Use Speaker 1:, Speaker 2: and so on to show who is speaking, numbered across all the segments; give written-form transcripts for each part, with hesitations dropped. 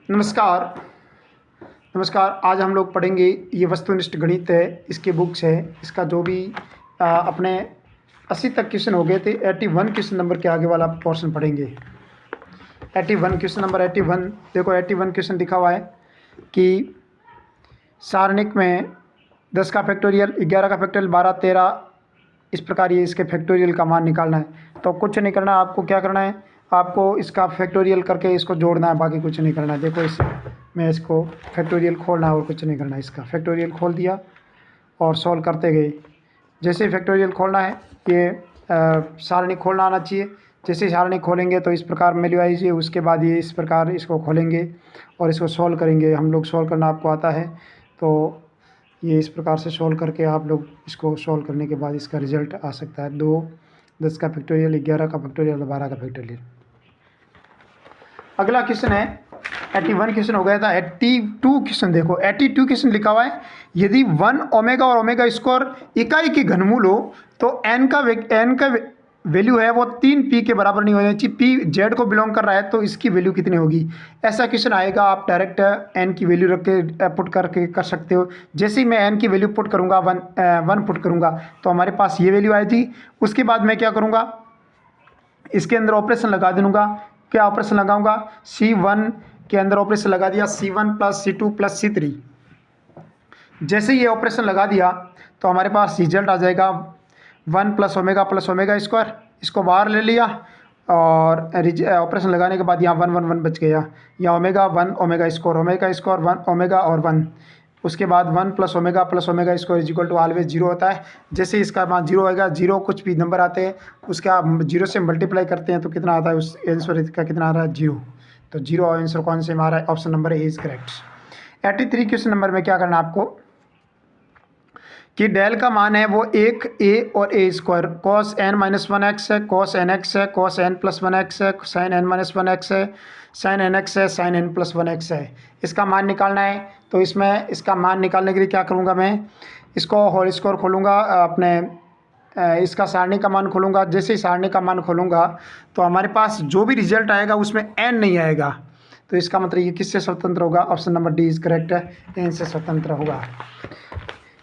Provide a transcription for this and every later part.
Speaker 1: नमस्कार। आज हम लोग पढ़ेंगे, ये वस्तुनिष्ठ गणित है, इसकी बुक्स है। इसका जो भी अपने 80 तक क्वेश्चन हो गए थे, 81 क्वेश्चन नंबर के आगे वाला पोर्शन पढ़ेंगे। 81 क्वेश्चन नंबर 81। देखो 81 क्वेश्चन लिखा हुआ है कि सारणिक में 10 का फैक्टोरियल, 11 का फैक्टोरियल, 12, 13 इस प्रकार ये इसके फैक्टोरियल का मान निकालना है। तो कुछ नहीं करना, आपको क्या करना है, आपको इसका फैक्टोरियल करके इसको जोड़ना है, बाकी कुछ नहीं करना है। देखो इस मैं इसको फैक्टोरियल खोलना है और कुछ नहीं करना है। इसका फैक्टोरियल खोल दिया और सॉल्व करते गए। जैसे ही फैक्टोरियल खोलना है, ये सारणी खोलना आना चाहिए। जैसे ही सारणी खोलेंगे तो इस प्रकार वैल्यू आइए, उसके बाद ये इस प्रकार इसको खोलेंगे और इसको सॉल्व करेंगे। हम लोग सॉल्व करना आपको आता है, तो ये इस प्रकार से सॉल्व करके आप लोग इसको सॉल्व करने के बाद इसका रिजल्ट आ सकता है 2, 10 का फैक्टोरियल, 11 का फैक्टोरियल, 12 का फैक्टोरियल। अगला क्वेश्चन है 81 क्वेश्चन हो गया था। 82 क्वेश्चन देखो, 82 क्वेश्चन लिखा हुआ है, यदि 1 ओमेगा और ओमेगा स्क्वायर इकाई की घनमूल हो तो एन का वैल्यू है वो 3 पी के बराबर नहीं होनी चाहिए। पी जेड को बिलोंग कर रहा है, तो इसकी वैल्यू कितनी होगी। ऐसा क्वेश्चन आएगा, आप डायरेक्ट एन की वैल्यू रख के पुट करके कर सकते हो। जैसे ही मैं एन की वैल्यू पुट करूँगा, वन पुट करूँगा, तो हमारे पास ये वैल्यू आई थी। उसके बाद मैं क्या करूँगा, इसके अंदर ऑपरेशन लगा दूँगा। क्या ऑपरेशन लगाऊंगा, C1 के अंदर ऑपरेशन लगा दिया, C1 + C2 + C3। जैसे ये ऑपरेशन लगा दिया तो हमारे पास रिजल्ट आ जाएगा 1 + ओमेगा स्क्वायर। इसको बाहर ले लिया और ऑपरेशन लगाने के बाद यहाँ 1 1 1 बच गया। यहाँ ओमेगा 1 ओमेगा स्क्वायर 1 ओमेगा और 1। उसके बाद 1 + ओमेगा स्क्वायर = ऑलवेज 0 होता है। जैसे इसका मान 0 होएगा, 0 कुछ भी नंबर आते हैं उसका आप 0 से मल्टीप्लाई करते हैं तो कितना आता है, उस आंसर इसका कितना आ रहा है, 0। तो 0 आंसर कौन से में आ रहा है, option number A is correct. 83 question number में क्या करना है आपको कि डेल का मान है वो 1 a और a square, cos n - 1x है, cos nx है, cos n + 1x है, sin n - 1x है, sin nx है, sin n + 1x है। इसका मान निकालना है। तो इसमें इसका मान निकालने के लिए क्या करूँगा, मैं इसको होल स्क्वायर खोलूँगा, अपने इसका सारणी का मान खोलूँगा। जैसे ही सारणी का मान खोलूँगा तो हमारे पास जो भी रिजल्ट आएगा उसमें n नहीं आएगा। तो इसका मतलब ये किससे स्वतंत्र होगा, option number D is correct है, n से स्वतंत्र होगा।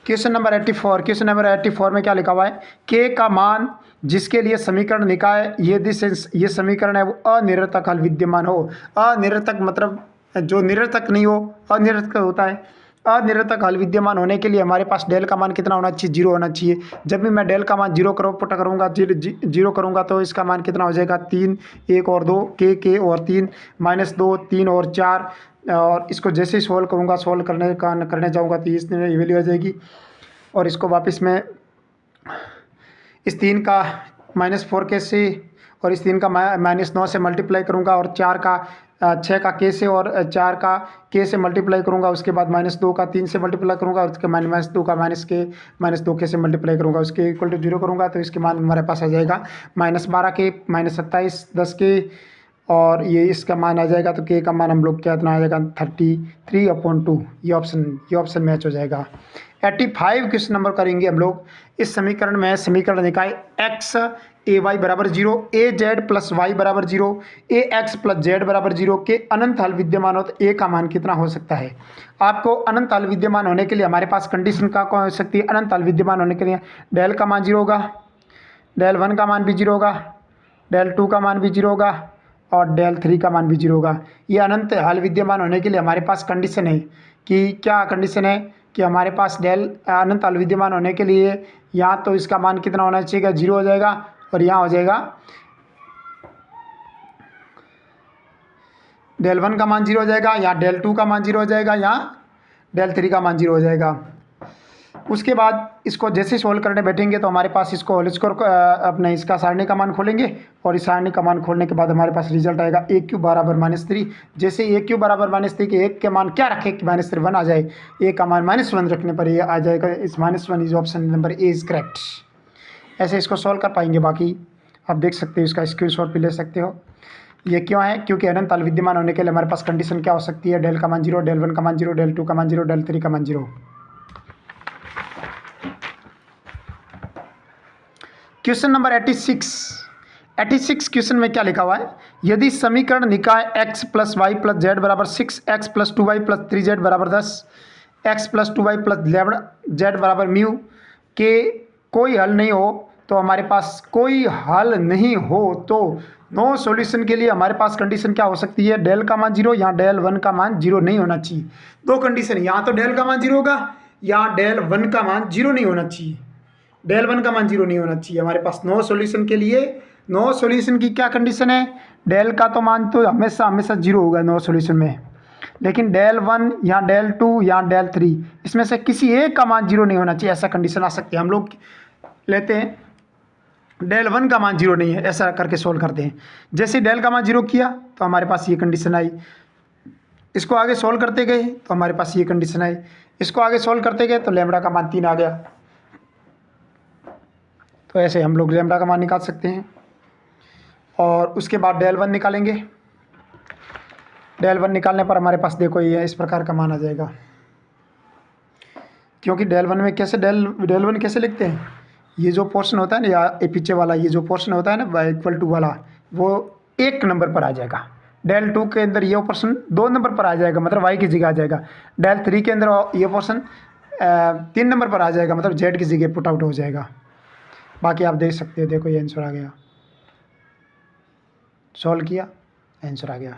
Speaker 1: Question number 84। क्वेश्चन नंबर 84 में क्या लिखा हुआ है, k का मान जिसके लिए समीकरण निकाय ये समीकरण है वो अनिरर्थक हल विद्यमान हो। अनिरर्थक मतलब जो निरर्थक नहीं हो, अनिरर्थक होता है। अनिरर्थक हल विद्यमान होने के लिए हमारे पास डेल का मान कितना होना चाहिए, 0 होना चाहिए। जब भी मैं डेल का मान 0 पुट करूँगा, 0 करूँगा तो इसका मान कितना हो जाएगा, 3, 1 और 2, k और 3, -2, 3 और 4। और इसको जैसे ही सॉल्व करूँगा, सॉल्व करने जाऊँगा तो इसमें ये वैल्यू आ जाएगी। और इसको वापस मैं इस 3 का -4 k से और इस 3 का -9 से मल्टीप्लाई करूँगा और 6 का k से और 4 का k से मल्टीप्लाई करूँगा। उसके बाद -2 का 3 से मल्टीप्लाई करूँगा, उसके -2 का -2k से मल्टीप्लाई करूँगा, उसके = 0 करूँगा तो इसके मान हमारे पास आ जाएगा -12 k, -27, 10 k और ये इसका मान आ जाएगा। तो k का मान हम लोग क्या इतना आ जाएगा, 33/2। ये ऑप्शन मैच हो जाएगा। 85 क्वेश्चन नंबर करेंगे हम लोग। इस समीकरण में समीकरण निकाय x ay = 0, az + y = 0, ax + z = 0 के अनंत हल विद्यमान हो तो a का मान कितना हो सकता है। आपको अनंत हल विद्यमान होने के लिए हमारे पास कंडीशन का कौन हो सकती है, अनंत हल विद्यमान होने के लिए डेल का मान 0 होगा, डेल 1 का मान भी 0 होगा, डेल 2 का मान भी 0 होगा और डेल 3 का मान भी 0 होगा। ये अनंत हल विद्यमान होने के लिए हमारे पास कंडीशन है कि क्या कंडीशन है कि हमारे पास डेल अनंत हल विद्यमान होने के लिए यहाँ तो इसका मान कितना होना चाहिए, 0 हो जाएगा और यहाँ हो जाएगा डेल 1 का मान 0 हो जाएगा, यहाँ डेल 2 का मान 0 हो जाएगा, यहाँ डेल 3 का मान 0 हो जाएगा। उसके बाद इसको जैसे सोल्व करने बैठेंगे तो हमारे पास इसको होल स्क्वायर अपने इसका सारणी का मान खोलेंगे और इस सारणी का मान खोलने के बाद हमारे पास रिजल्ट आएगा a³ = -3। जैसे a³ = -3 के एक के मान क्या रखें कि -3 1 आ जाए, a का मान -1 रखने पर ये आ जाएगा। इस -1 is option number A is correct. ऐसे इसको सॉल्व कर पाएंगे। बाकी आप देख सकते हो, इसका स्क्रीनशॉट भी ले सकते हो। ये क्यों है, क्योंकि अनंत हल विद्यमान होने के लिए हमारे पास कंडीशन क्या हो सकती है, डेल का मान 0, डेल 1 का मान 0, डेल 2 का मान 0, डेल 3 का मान 0। Question number 86। 86 क्वेश्चन में क्या लिखा हुआ है, यदि समीकरण निकाय x plus y plus z बराबर 6, x plus 2y plus 3z बराबर 10, x plus 2y plus z बराबर म्यू के कोई हल नहीं हो, तो हमारे पास कोई हल नहीं हो तो नो सॉल्यूशन के लिए हमारे पास कंडीशन क्या हो सकती है, डेल का मान 0 या डेल 1 का मान 0 नहीं होना चाहिए। दो कंडीशन, यहाँ तो डेल का मान 0 होगा या डेल 1 का मान 0 नहीं होना चाहिए। डेल 1 का मान 0 नहीं होना चाहिए हमारे पास नो सॉल्यूशन के लिए। नो सॉल्यूशन की क्या कंडीशन है, डेल का तो मान तो हमेशा हमेशा 0 होगा नो सॉल्यूशन में, लेकिन डेल 1 या डेल 2 या डेल 3 इसमें से किसी एक का मान 0 नहीं होना चाहिए, ऐसा कंडीशन आ सकती है। हम लोग लेते हैं डेल 1 का मान 0 नहीं है, ऐसा करके सोल्व करते हैं। जैसे डेल का मान 0 किया तो हमारे पास ये कंडीशन आई, इसको आगे सोल्व करते गए तो हमारे पास ये कंडीशन आई, इसको आगे सोल्व करते गए तो लैम्बडा का मान 3 आ गया। तो ऐसे हम लोग लैम्बडा का मान निकाल सकते हैं। और उसके बाद डेल 1 निकालेंगे। डेल 1 निकालने पर हमारे पास देखो ये इस प्रकार का मान आ जाएगा, क्योंकि डेल 1 में कैसे डेल 1 कैसे लिखते हैं, ये जो पोर्शन होता है ना, या ये पीछे वाला ये जो पोर्शन होता है ना y = 2 वाला, वो 1 नंबर पर आ जाएगा। डेल 2 के अंदर ये पोर्शन 2 नंबर पर आ जाएगा, मतलब y की जगह आ जाएगा। डेल 3 के अंदर ये पोर्शन 3 नंबर पर आ जाएगा, मतलब z की जगह पुट आउट हो जाएगा। बाकी आप देख सकते हो, देखो ये आंसर आ गया, सॉल्व किया आंसर आ गया।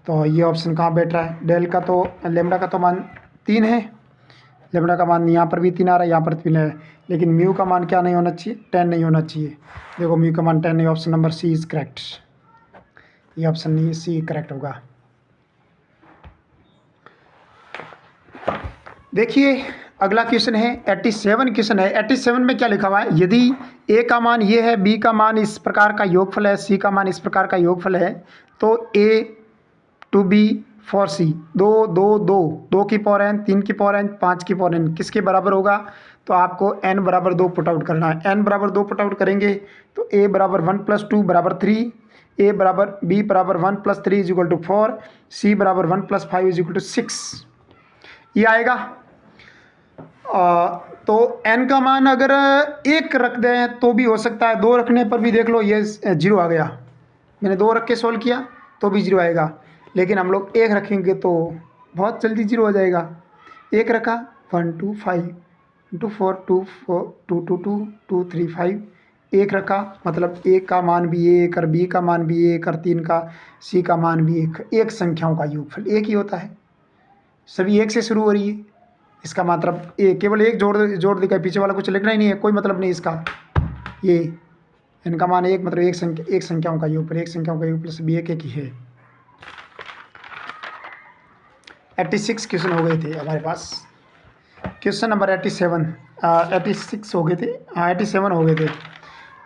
Speaker 1: तो ये ऑप्शन कहाँ बैठ रहा है, डेल का तो लेमडा का तो मान 3 है, लेमडा का मान यहाँ पर भी 3 आ रहा है, यहाँ पर 3 है, लेकिन म्यू का मान क्या नहीं होना चाहिए, 10 नहीं होना चाहिए। देखो म्यू का मान 10 नहीं, option number C is correct, ये ऑप्शन नहीं सी करेक्ट होगा। देखिए अगला क्वेश्चन है 87 क्वेश्चन है। 87 में क्या लिखा हुआ है, यदि ए का मान ये है, बी का मान इस प्रकार का योगफल है, सी का मान इस प्रकार का योगफल है, तो ए टू बी फॉर सी 2 की पावर n, 3 की पावर n, 5 की पावर n किसके बराबर होगा। तो आपको n बराबर 2 पुट आउट करना है। n बराबर 2 पुट आउट करेंगे तो a बराबर 1 + 2 बराबर 3, a बराबर b बराबर 1 + 3 = 4, c बराबर 1 + 5 = 6 ये आएगा। तो n का मान अगर 1 रख दें तो भी हो सकता है, 2 रखने पर भी देख लो ये 0 आ गया। मैंने 2 रख के सोल्व किया तो भी 0 आएगा, लेकिन हम लोग 1 रखेंगे तो बहुत जल्दी 0 हो जाएगा। 1 रखा 1 2 5 2 4 2 4 2 2 2 2 3 5, 1 रखा मतलब a का मान भी 1 और b का मान भी 1 और 3 का c का मान भी 1। एक संख्याओं का योगफल 1 ही होता है, सभी 1 से शुरू हो रही है, इसका मतलब केवल 1 जोड़ दिखा, पीछे वाला कुछ लिखना ही नहीं है, कोई मतलब नहीं इसका। ये इनका मान 1 मतलब एक संख्याओं का योगफल, एक संख्याओं का योगफल सभी 1 ही है। 86 क्वेश्चन हो गए थे हमारे पास। क्वेश्चन नंबर 86 हो गए थे, हाँ 87 हो गए थे।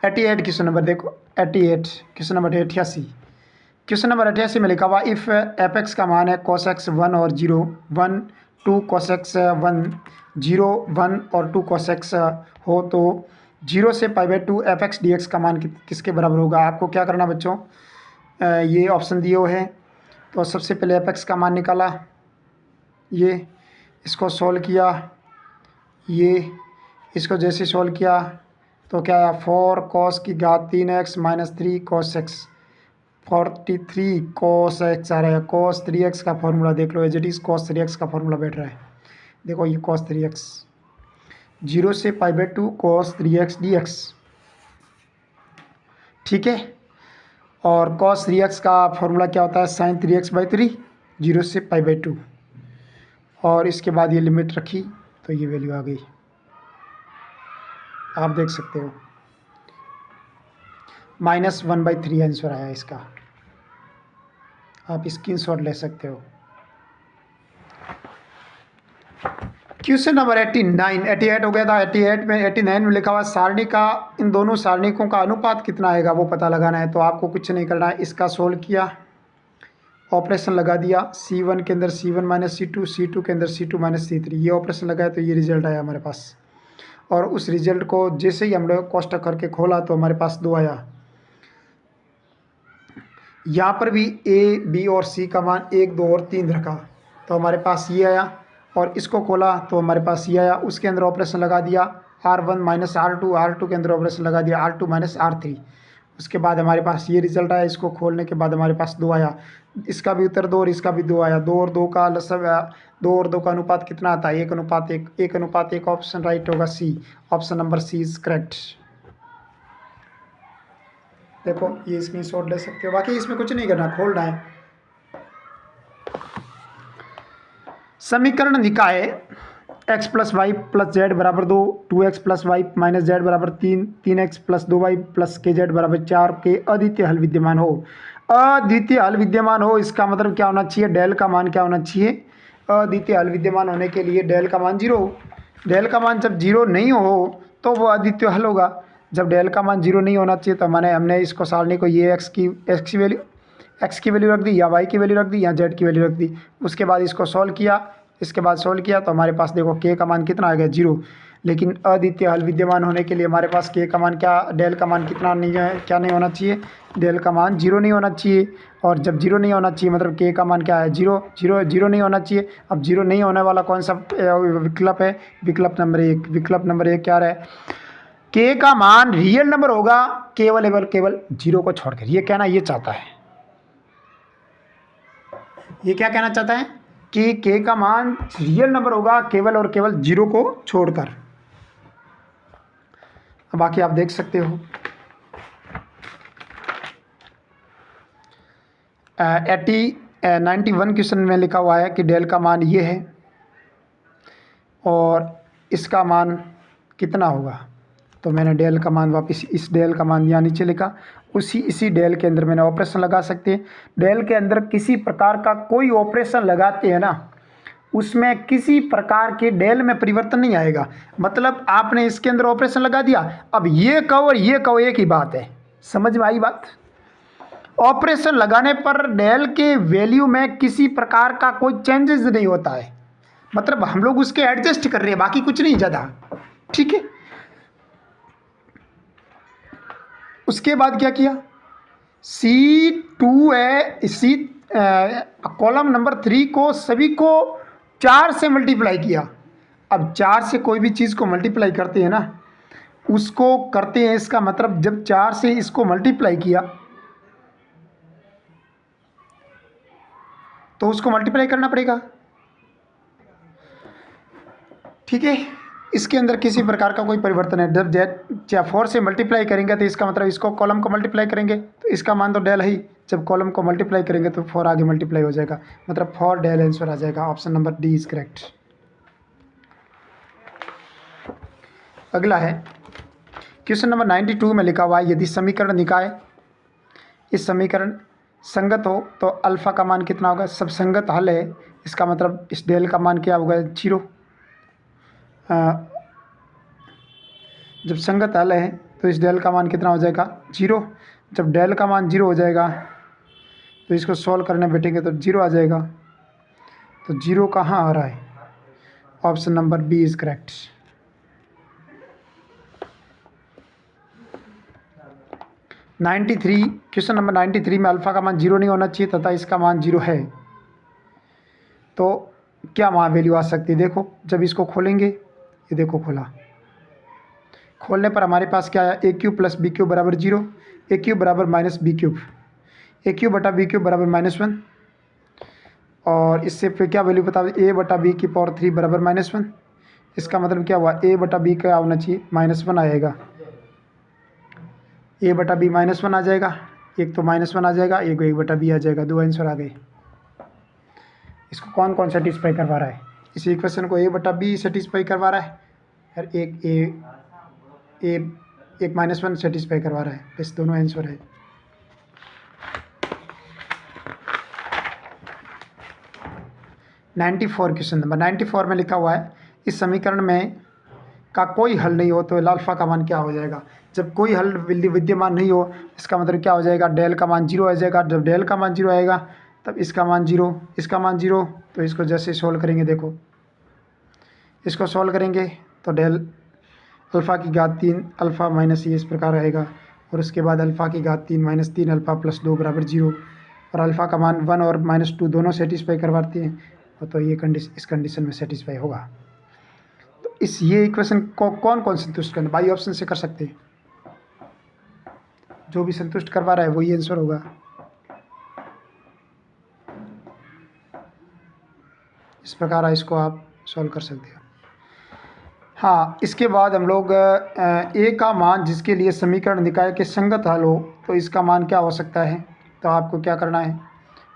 Speaker 1: 88 क्वेश्चन नंबर देखो, 88 क्वेश्चन नंबर 88। क्वेश्चन नंबर 88 में लिखा हुआ इफ़ एफ एक्स का मान है cos x 1 और 0 1 2 cos x 1 0 1 और 2 cos x हो तो 0 से π/2 एफ एक्स डी एक्स का मान किसके बराबर होगा। आपको क्या करना बच्चों, ये ऑप्शन दिए हुए हैं, तो सबसे पहले एफ एक्स का मान निकाला, ये इसको सॉल्व किया, ये इसको जैसे सॉल्व किया तो क्या आया 4 cos की घात 3x - 3 cos x 43 cos x आ रहा है। cos 3x का फॉर्मूला देख लो, as it is cos 3x का फॉर्मूला बैठ रहा है। देखो ये cos 3x 0 से π/2 cos 3x dx, ठीक है। और cos 3x का फॉर्मूला क्या होता है sin 3x/3 0 से π/2, और इसके बाद ये लिमिट रखी तो ये वैल्यू आ गई, आप देख सकते हो -1/3 आंसर आया इसका, आप स्क्रीनशॉट ले सकते हो। क्वेश्चन नंबर 88 हो गया था। 88 में 89 में लिखा हुआ सारणी का, इन दोनों सारणिकों का अनुपात कितना आएगा वो पता लगाना है। तो आपको कुछ नहीं करना है, इसका सोल्व किया, ऑपरेशन लगा दिया, C1 के अंदर C1 - C2, C2 के अंदर C2 - C3, ये ऑपरेशन लगाया तो ये रिजल्ट आया हमारे पास। और उस रिजल्ट को जैसे ही हम लोग कोष्टक करके खोला तो हमारे पास 2 आया। यहाँ पर भी A, B और C का मान 1 2 और 3 रखा तो हमारे पास ये आया, और इसको खोला तो हमारे पास ये आया। उसके अंदर ऑपरेशन लगा दिया R1 - R2, R2 के अंदर ऑपरेशन लगा दिया R2 - R3, उसके बाद हमारे पास ये रिजल्ट आया, इसको खोलने के बाद हमारे पास 2 आया, इसका भी उत्तर 2 और इसका भी 2 आया। 2 और 2 का लसब 2 और 2 का अनुपात कितना आता है? 1:1, 1:1। ऑप्शन राइट होगा C, option number C is correct. देखो ये स्क्रीनशॉट ले सकते हो, बाकी इसमें कुछ नहीं करना, खोलना है। समीकरण निकाय x + y + z = 2, 2x + y - z = 3, 3x + 2y + kz = 4 के अद्वितीय हल विद्यमान हो। अद्वितीय हल विद्यमान हो इसका मतलब क्या होना चाहिए? डेल का मान क्या होना चाहिए? अद्वितीय हल विद्यमान होने के लिए डेल का मान 0। डेल का मान जब 0 नहीं हो तो वो अद्वितीय हल होगा। जब डेल का मान 0 नहीं होना चाहिए तो हमने इसको सारणी को ये x की वैल्यू रख दी, या y की वैल्यू रख दी, या z की वैल्यू रख दी। उसके बाद इसको सॉल्व किया, इसके बाद सॉल्व किया तो हमारे पास देखो k का मान कितना आ गया? 0। लेकिन अद्वितीय हल विद्यमान होने के लिए हमारे पास k का मान क्या, डेल का मान कितना नहीं है, क्या नहीं होना चाहिए? डेल का मान 0 नहीं होना चाहिए। और जब 0 नहीं होना चाहिए मतलब k का मान क्या है? 0 0 0 नहीं होना चाहिए। अब 0 नहीं होने वाला कौन सा विकल्प है? विकल्प नंबर 1। विकल्प नंबर 1 क्या है? k का मान रियल नंबर होगा केवल 0 को छोड़कर। ये कहना ये चाहता है, ये क्या कहना चाहता है कि k का मान रियल नंबर होगा केवल और केवल 0 को छोड़कर। बाकी आप देख सकते हो 91 क्वेश्चन में लिखा हुआ है कि डेल का मान ये है और इसका मान कितना होगा। तो मैंने डेल का मान वापस इस डेल का मान यहाँ नीचे लिखा, इसी डेल के अंदर मैंने ऑपरेशन लगा सकते हैं। डेल के अंदर किसी प्रकार का कोई ऑपरेशन लगाते हैं ना, उसमें किसी प्रकार के डेल में परिवर्तन नहीं आएगा। मतलब आपने इसके अंदर ऑपरेशन लगा दिया, अब ये कहो और ये कहो एक ही बात है। समझ में आई बात? ऑपरेशन लगाने पर डेल के वैल्यू में किसी प्रकार का कोई चेंजेस नहीं होता है, मतलब हम लोग उसके एडजस्ट कर रहे हैं, बाकी कुछ नहीं ज़्यादा। ठीक है, उसके बाद क्या किया? कॉलम नंबर 3 को सभी को 4 से मल्टीप्लाई किया। अब 4 से कोई भी चीज़ को मल्टीप्लाई करते हैं ना, उसको करते हैं, इसका मतलब जब 4 से इसको मल्टीप्लाई किया तो उसको मल्टीप्लाई करना पड़ेगा। ठीक है, इसके अंदर किसी प्रकार का कोई परिवर्तन है। जब 4 से मल्टीप्लाई करेंगे तो इसका मतलब इसको कॉलम को मल्टीप्लाई करेंगे तो इसका मान तो डेल है ही। जब कॉलम को मल्टीप्लाई करेंगे तो 4 आगे मल्टीप्लाई हो जाएगा, मतलब 4 डेल आंसर आ जाएगा। Option number D is correct. अगला है क्वेश्चन नंबर 92 में लिखा हुआ है, यदि समीकरण निकाय इस समीकरण संगत हो तो अल्फ़ा का मान कितना होगा? सब संगत हल है, इसका मतलब इस डेल का मान क्या होगा? 0। जब संगत हल है तो इस डेल का मान कितना हो जाएगा? 0। जब डेल का मान 0 हो जाएगा तो इसको सॉल्व करने बैठेंगे तो 0 आ जाएगा। तो 0 कहाँ आ रहा है? Option number B is correct. Question number 93 में अल्फ़ा का मान 0 नहीं होना चाहिए तथा इसका मान 0 है, तो क्या वहाँ वैल्यू आ सकती है? देखो जब इसको खोलेंगे, ये देखो खोला, खोलने पर हमारे पास क्या है? a³ + b³ = 0, a³ = -b³, a³ बटा b³ = -1। और इससे फिर क्या वैल्यू बता? a/b³ = -1। इसका मतलब क्या हुआ? a/b क्या होना चाहिए? -1 आएगा। a/b -1 आ जाएगा, एक तो -1 आ जाएगा, एक 1/b आ जाएगा। 2 आंसर आ गए। इसको कौन कौन सेटिस्फाई करवा रहा है? इस इक्वेशन को a/b सेटिस्फाई करवा रहा है और एक -1 सेटिस्फाई करवा रहा है, बस दोनों आंसर है। क्वेश्चन नंबर 94 में लिखा हुआ है, इस समीकरण में का कोई हल नहीं हो तो अल्फ़ा का मान क्या हो जाएगा? जब कोई हल विद्यमान नहीं हो इसका मतलब क्या हो जाएगा? डेल का मान 0 आ जाएगा। जब डेल का मान 0 आएगा तब इसका मान 0, इसका मान 0। तो इसको जैसे सोल्व करेंगे, देखो इसको सोल्व करेंगे तो डेल अल्फ़ा की घात 3 अल्फ़ा माइनस ये इस प्रकार आएगा, और उसके बाद अल्फ़ा की घात 3 - 3 अल्फ़ा + 2 = 0। और अल्फ़ा का मान 1 और -2 दोनों सेटिस्फाई करवाते हैं, तो ये इस कंडीशन में सेटिस्फाई होगा। तो ये इक्वेशन को कौन कौन संतुष्ट करना? बाई ऑप्शन से कर सकते हैं। जो भी संतुष्ट करवा रहा है वही आंसर होगा। इस प्रकार इसको आप सॉल्व कर सकते हो। हाँ, इसके बाद हम लोग ए का मान जिसके लिए समीकरण निकाय के संगत हल हो तो इसका मान क्या हो सकता है। तो आपको क्या करना है,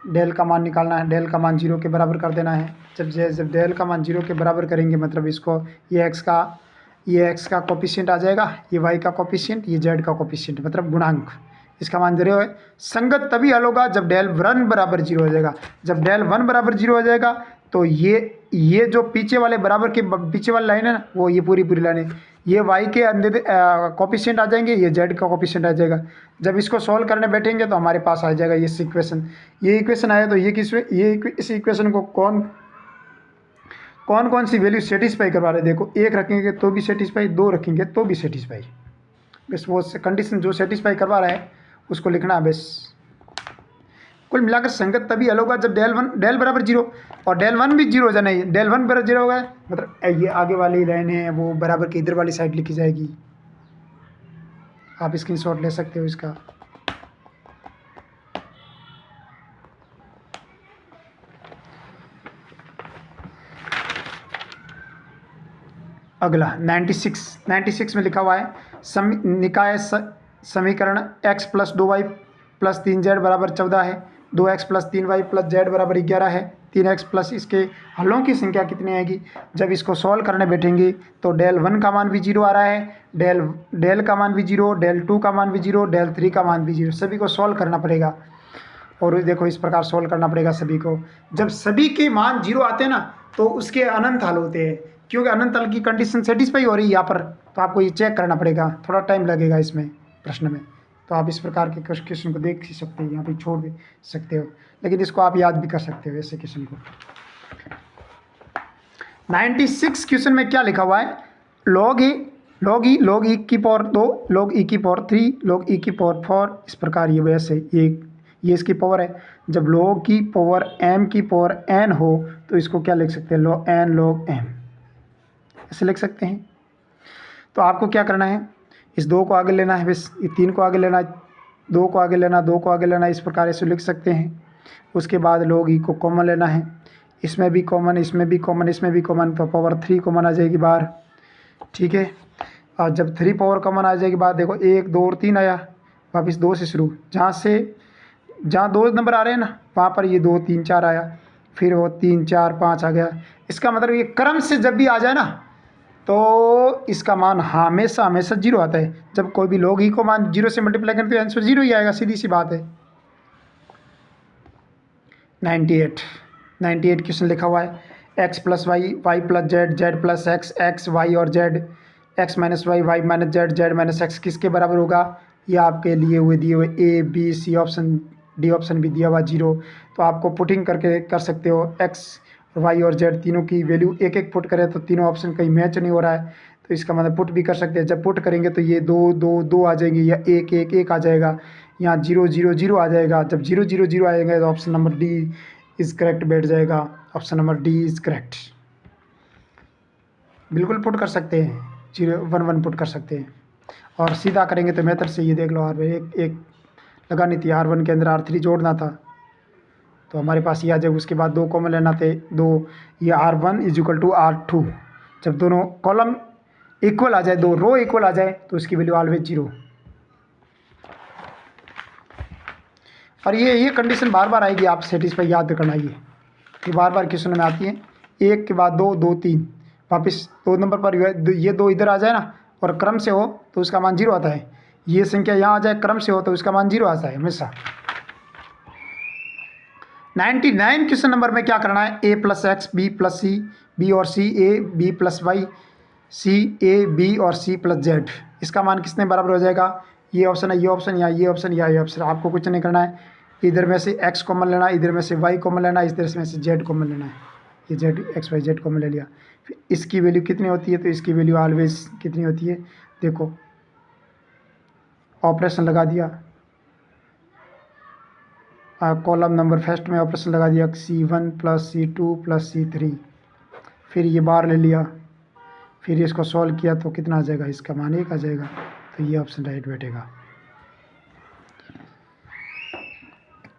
Speaker 1: डेल का मान निकालना है। डेल का मान 0 के बराबर कर देना है। जब डेल का मान 0 के बराबर करेंगे मतलब इसको ये x का कोफिशिएंट आ जाएगा, ये y का कोफिशिएंट, ये z का कोफिशिएंट मतलब गुणांक। इसका मान 0 है। संगत तभी हल होगा जब डेल 1 बराबर 0 हो जाएगा। जब डेल 1 बराबर 0 हो जाएगा तो ये जो पीछे वाले बराबर के पीछे वाली लाइन है ना, वो ये पूरी लाइन है, ये y के अंदर कोफिशिएंट आ जाएंगे, ये z का कोफिशिएंट आ जाएगा। जब इसको सॉल्व करने बैठेंगे तो हमारे पास आ जाएगा ये इक्वेशन। ये इक्वेशन आया तो इस इक्वेशन को कौन सी वैल्यू सेटिस्फाई करवा रहे हैं। देखो, 1 रखेंगे तो भी सेटिस्फाई, 2 रखेंगे तो भी सेटिस्फाई। बस वो कंडीशन जो सेटिस्फाई करवा रहा है उसको लिखना है बस। कुल मिलाकर संगत तभी हल होगा जब डेल बराबर 0 और डेल 1 भी 0 हो जाना है। डेल 1 बराबर 0 होगा मतलब ये आगे वाली लाइन है वो बराबर की इधर वाली साइड लिखी जाएगी। आप स्क्रीनशॉट ले सकते हो इसका। अगला 96 में लिखा हुआ है निकाय समीकरण x + 2y + 3z बराबर 14 है। 2x + 3y + z बराबर 11 है। 3x प्लस इसके हलों की संख्या कितनी आएगी। जब इसको सॉल्व करने बैठेंगे तो डेल 1 का मान भी 0 आ रहा है, डेल का मान भी 0, डेल 2 का मान भी 0, डेल 3 का मान भी 0। सभी को सॉल्व करना पड़ेगा और देखो इस प्रकार सॉल्व करना पड़ेगा सभी को। जब सभी के मान 0 आते हैं ना तो उसके अनंत हल होते हैं, क्योंकि अनंत हल की कंडीशन सेटिस्फाई हो रही है यहाँ पर। तो आपको ये चेक करना पड़ेगा, थोड़ा टाइम लगेगा इसमें प्रश्न में। तो आप इस प्रकार के क्वेश्चन को देख ही सकते हैं, यहाँ पे छोड़ भी सकते हो, लेकिन इसको आप याद भी कर सकते हो ऐसे क्वेश्चन को। 96 क्वेश्चन में क्या लिखा हुआ है, log e की पावर 2, log e की पावर 3, log e की पावर 4। इस प्रकार ये वैसे ये इसकी पावर है। जब log की पावर m की पावर n हो तो इसको क्या लिख सकते हैं, log m ऐसे लिख सकते हैं। तो आपको क्या करना है, इस 2 को आगे लेना है, बस ये 3 को आगे लेना, 2 को आगे लेना, 2 को आगे लेना, इस प्रकार ऐसे लिख सकते हैं। उसके बाद log e को कॉमन लेना है, इसमें भी कॉमन, इसमें भी कॉमन, इसमें भी कॉमन, तो पावर 3 कॉमन आ जाएगी बाहर। ठीक है, और जब 3 पावर कॉमन आ जाएगी बाहर, देखो 1 2 और 3 आया, वापस 2 से शुरू, जहाँ 2 नंबर आ रहे हैं ना वहाँ पर ये 2 3 4 आया, फिर वो 3 4 5 आ गया। इसका मतलब ये क्रम से जब भी आ जाए ना तो इसका मान हमेशा 0 आता है। जब कोई भी log e को मान 0 से मल्टीप्लाई करें तो आंसर 0 ही आएगा, सीधी सी बात है। 98 क्वेश्चन लिखा हुआ है, x + y, y + z, z + x, x y और z, x - y, y - z, z - x किसके बराबर होगा। ये आपके लिए दिए हुए A B C option, D option भी दिया हुआ 0। तो आपको पुटिंग करके कर सकते हो, x y और z तीनों की वैल्यू एक एक पुट करें तो तीनों ऑप्शन कहीं मैच नहीं हो रहा है, तो इसका मतलब पुट भी कर सकते हैं। जब पुट करेंगे तो ये 2 2 2 आ जाएंगे, या 1 1 1 आ जाएगा, यहाँ 0 0 0 आ जाएगा। जब 0 0 0 आएगा तो option number D is correct बैठ जाएगा। Option number D is correct. बिल्कुल पुट कर सकते हैं, 0 1 1 पुट कर सकते हैं। और सीधा करेंगे तो मेथड से ये देख लो, एक लगानी थी, R1 के अंदर R3 जोड़ना था तो हमारे पास ये आ जाए। उसके बाद 2 कॉमन लेना थे, 2 ये R1 = R2। जब दोनों कॉलम इक्वल आ जाए, 2 रो इक्वल आ जाए तो इसकी वैल्यू ऑलवेज 0। और ये कंडीशन बार बार आएगी, आप सेटिस्फाई याद करना, ये बार बार क्वेश्चन में आती है। 1 के बाद 2 2 3, वापस 2 नंबर पर ये 2 इधर आ जाए ना और क्रम से हो तो उसका मान 0 आता है। ये संख्या यहाँ आ जाए क्रम से हो तो उसका मान 0 आता है हमेशा। 99 क्वेश्चन नंबर में क्या करना है, a + x, b + c, b और c, a b + y, c a b और c + z। इसका मान किसने बराबर हो जाएगा। ये ऑप्शन है, ये ऑप्शन, या ये ऑप्शन, या ये ऑप्शन। आपको कुछ नहीं करना है, इधर में से x कॉमन लेना, इधर में से y कॉमन लेना, इधर में से z कॉमन लेना है। ये z x y z common ले लिया। फिर इसकी वैल्यू कितनी होती है, तो इसकी वैल्यू ऑलवेज कितनी होती है, देखो ऑपरेशन लगा दिया, कॉलम नंबर फर्स्ट में ऑपरेशन लगा दिया, C1 + C2 + C3, फिर ये बार ले लिया, फिर इसको सॉल्व किया तो कितना आ जाएगा, इसका मान 1 आ जाएगा। तो ये ऑप्शन राइट बैठेगा।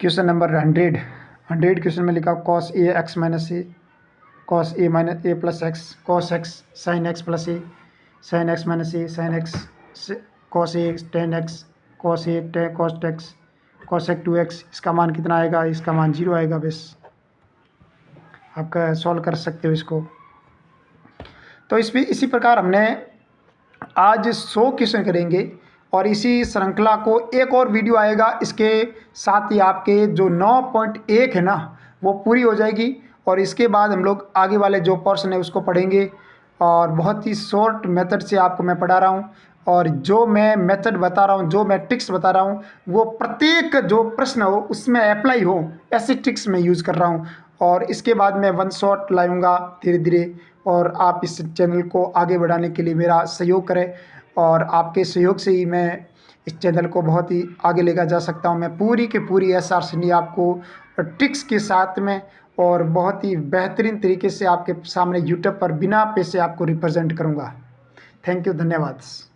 Speaker 1: क्वेश्चन नंबर 100 क्वेश्चन में लिखा cos A X minus A, cos A minus A plus X, cos X sine X plus A, sine X minus A, sine X cos A tan X, cos A tan cos x, cos x 2x। इसका मान कितना आएगा? इसका मान 0 आएगा। बस आपका solve कर सकते हो इसको। तो इसी प्रकार हमने आज 100 क्वेश्चन करेंगे और इसी श्रृंखला को एक और वीडियो आएगा, इसके साथ ही आपके जो 9.1 है ना वो पूरी हो जाएगी और इसके बाद हम लोग आगे वाले जो पोर्शन है उसको पढ़ेंगे। और बहुत ही शॉर्ट मेथड से आपको मैं पढ़ा रहा हूँ और जो मैं मेथड बता रहा हूँ, जो मैं ट्रिक्स बता रहा हूँ वो प्रत्येक जो प्रश्न हो उसमें अप्लाई हो, ऐसे ट्रिक्स मैं यूज़ कर रहा हूँ। और इसके बाद मैं 1 शॉट लाऊंगा धीरे धीरे। और आप इस चैनल को आगे बढ़ाने के लिए मेरा सहयोग करें और आपके सहयोग से ही मैं इस चैनल को बहुत ही आगे लेकर जा सकता हूँ। मैं पूरी की पूरी SR आपको ट्रिक्स के साथ में और बहुत ही बेहतरीन तरीके से आपके सामने यूट्यूब पर बिना पैसे आपको रिप्रेजेंट करूँगा। थैंक यू, धन्यवाद।